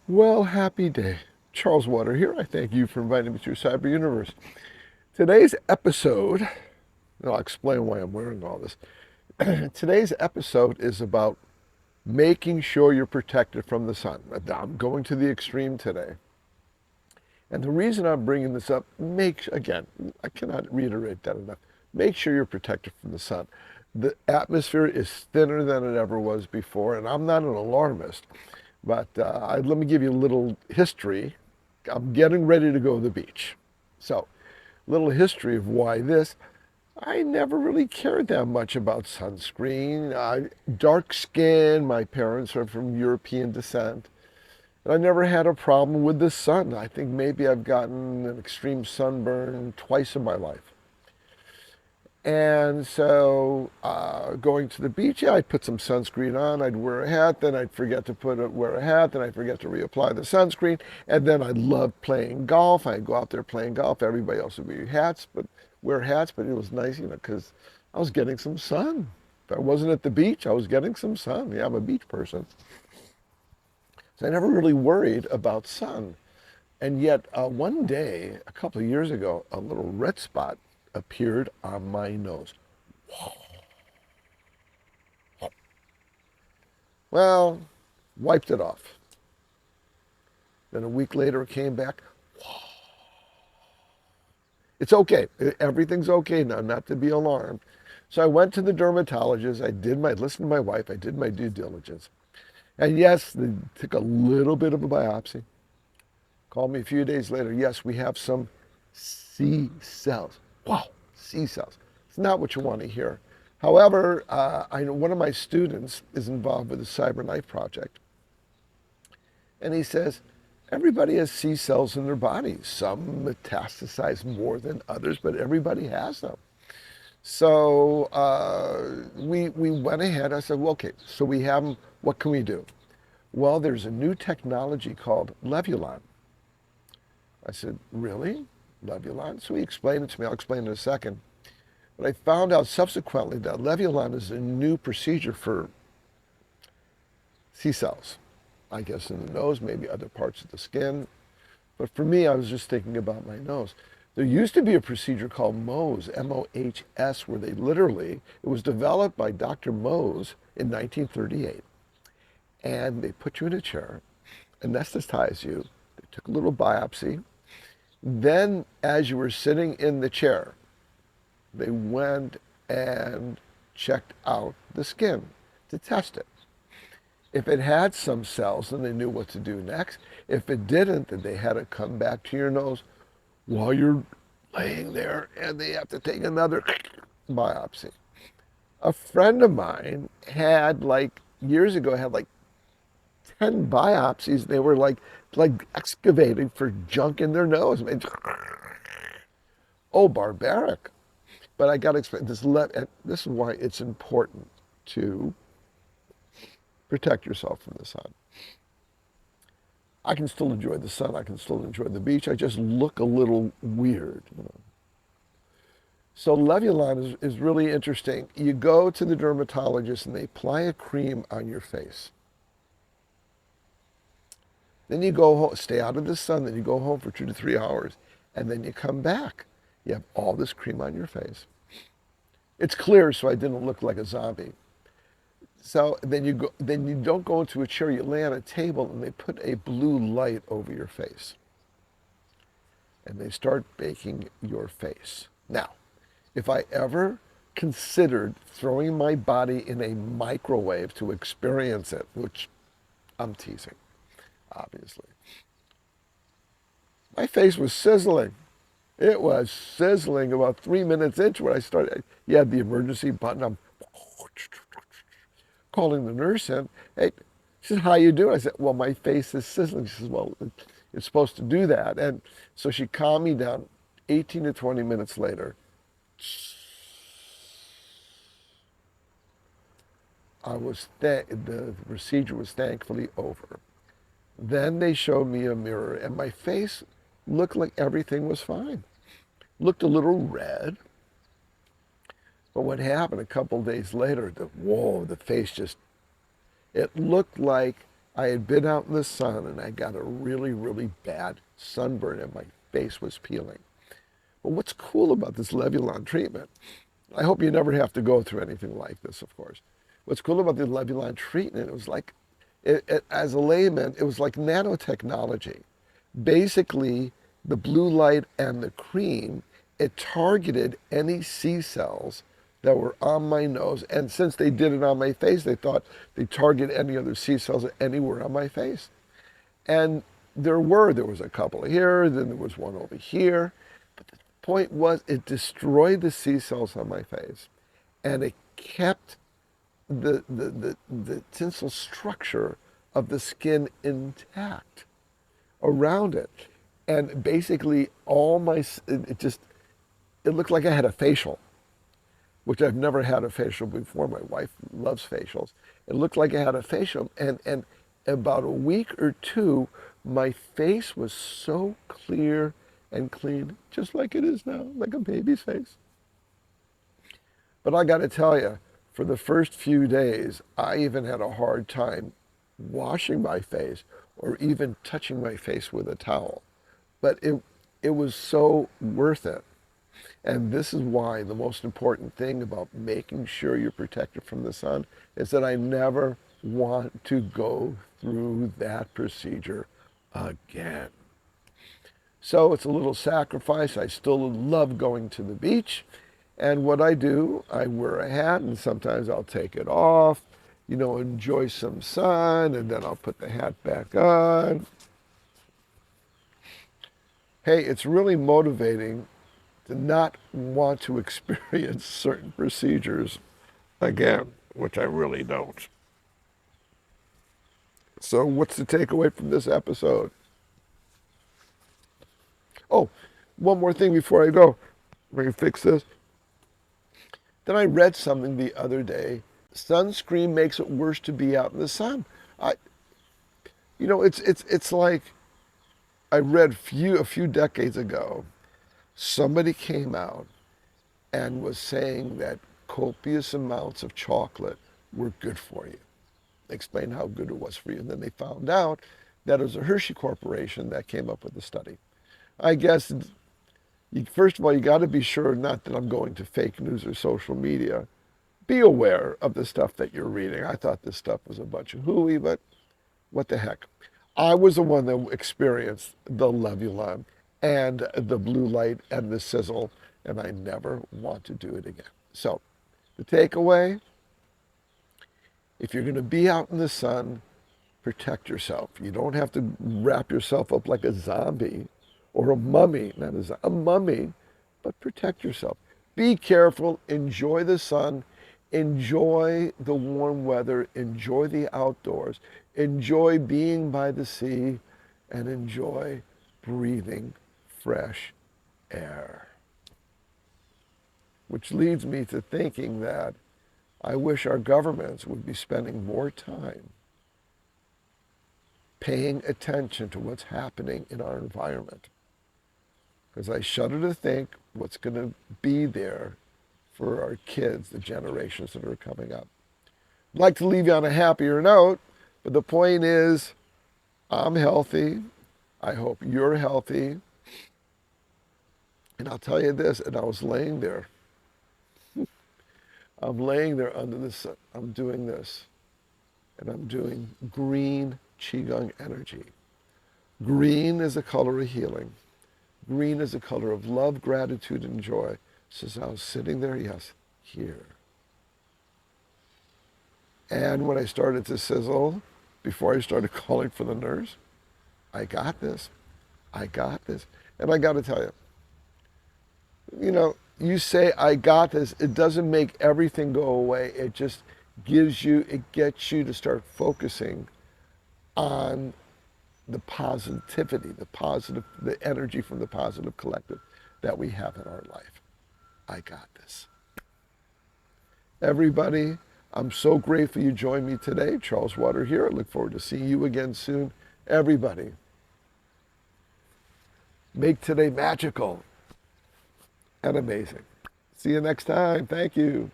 Well, happy day. Charles Water here. I thank you for inviting me to your cyber universe. Today's episode, and I'll explain why I'm wearing all this. Today's episode is about making sure you're protected from the sun. I'm going to the extreme today. And the reason I'm bringing this up, again, I cannot reiterate that enough. Make sure you're protected from the sun. The atmosphere is thinner than it ever was before, and I'm not an alarmist, but let me give you a little history. I'm getting ready to go to the beach. So, little history of why this. I never really cared that much about sunscreen. Dark skin, my parents are from European descent. And I never had a problem with the sun. I think maybe I've gotten an extreme sunburn twice in my life. And so going to the beach, yeah, I'd put some sunscreen on. I'd wear a hat, then I'd forget to wear a hat, then I'd forget to reapply the sunscreen. And then I'd love playing golf. I'd go out there playing golf. Everybody else would wear hats, but it was nice, because I was getting some sun. If I wasn't at the beach, I was getting some sun. Yeah, I'm a beach person. So I never really worried about sun. And yet, one day, a couple of years ago, a little red spot appeared on my nose. Well, wiped it off. Then a week later, it came back. It's okay. Everything's okay now, not to be alarmed. So I went to the dermatologist. Listened to my wife. I did my due diligence. And yes, they took a little bit of a biopsy. Called me a few days later. Yes, we have some C cells. Wow, C cells. It's not what you want to hear. However, I know one of my students is involved with the Cyber Knife Project. And he says, everybody has C cells in their body. Some metastasize more than others, but everybody has them. So we went ahead. I said, well, okay, so we have them. What can we do? Well, there's a new technology called Levulan. I said, really? Levulan? So he explained it to me. I'll explain it in a second. But I found out subsequently that Levulan is a new procedure for C cells. I guess in the nose, maybe other parts of the skin. But for me, I was just thinking about my nose. There used to be a procedure called Mohs, M-O-H-S, where it was developed by Dr. Mohs in 1938. And they put you in a chair, anesthetize you. They took a little biopsy. Then, as you were sitting in the chair, they went and checked out the skin to test it. If it had some cells, then they knew what to do next. If it didn't, then they had to come back to your nose while you're laying there, and they have to take another biopsy. A friend of mine years ago, had 10 biopsies. They were like excavating for junk in their nose. Oh, barbaric. But I got to explain this. This is why it's important to protect yourself from the sun. I can still enjoy the sun. I can still enjoy the beach. I just look a little weird. So Levulan is really interesting. You go to the dermatologist and they apply a cream on your face. Then you go home, stay out of the sun. Then you go home for 2 to 3 hours, and then you come back. You have all this cream on your face. It's clear, so I didn't look like a zombie. So then you don't go into a chair. You lay on a table, and they put a blue light over your face, and they start baking your face. Now, if I ever considered throwing my body in a microwave to experience it, which I'm teasing, obviously, my face was sizzling. It was sizzling about 3 minutes into it. I started, you had the emergency button. I'm calling the nurse in. Hey, she said, how you doing? I said, well, my face is sizzling. She says, well, it's supposed to do that. And so she calmed me down. 18 to 20 minutes later, the procedure was thankfully over. Then they showed me a mirror, and my face looked like everything was fine. Looked a little red. But what happened a couple days later, the face just, it looked like I had been out in the sun and I got a really, really bad sunburn and my face was peeling. But what's cool about this Levulan treatment, I hope you never have to go through anything like this, of course. What's cool about the Levulan treatment, it was like, as a layman, it was like nanotechnology. Basically, the blue light and the cream, it targeted any C cells that were on my nose. And since they did it on my face, they thought they target any other C cells anywhere on my face. And there was a couple here, then there was one over here. But the point was, it destroyed the C cells on my face, and it kept the tinsel structure of the skin intact around it. And basically, it looked like I had a facial, which I've never had a facial before. My wife loves facials. It looked like I had a facial, and about a week or two, my face was so clear and clean, just like it is now, like a baby's face. But I got to tell you, for the first few days, I even had a hard time washing my face or even touching my face with a towel. But it was so worth it. And this is why the most important thing about making sure you're protected from the sun is that I never want to go through that procedure again. So it's a little sacrifice. I still love going to the beach. And what I do, I wear a hat and sometimes I'll take it off, enjoy some sun, and then I'll put the hat back on. Hey, it's really motivating to not want to experience certain procedures again, which I really don't. So what's the takeaway from this episode? Oh, one more thing before I go. Let me fix this. Then I read something the other day. Sunscreen makes it worse to be out in the sun. It's like I read a few decades ago. Somebody came out and was saying that copious amounts of chocolate were good for you. They explained how good it was for you. And then they found out that it was a Hershey Corporation that came up with the study. I guess, first of all, you got to be sure, not that I'm going to fake news or social media. Be aware of the stuff that you're reading. I thought this stuff was a bunch of hooey, but what the heck. I was the one that experienced the Levulan and the blue light and the sizzle, and I never want to do it again. So the takeaway, if you're going to be out in the sun, protect yourself. You don't have to wrap yourself up like a zombie or a mummy, not a mummy, but protect yourself. Be careful, enjoy the sun, enjoy the warm weather, enjoy the outdoors, enjoy being by the sea, and enjoy breathing fresh air. Which leads me to thinking that I wish our governments would be spending more time paying attention to what's happening in our environment. Because I shudder to think what's going to be there for our kids, the generations that are coming up. I'd like to leave you on a happier note, but the point is, I'm healthy. I hope you're healthy. And I'll tell you this, and I was laying there. I'm laying there under the sun. I'm doing this. And I'm doing Green ChiGong energy. Green is a color of healing. Green is a color of love, gratitude, and joy. So as I was sitting there, yes, here. And when I started to sizzle, before I started calling for the nurse, I got this. I got this. And I got to tell you, you say, I got this, it doesn't make everything go away. It just gets you to start focusing on the positivity, the energy from the positive collective that we have in our life. I got this. Everybody, I'm so grateful you joined me today. Charles Water here. I look forward to seeing you again soon. Everybody, make today magical and amazing. See you next time. Thank you.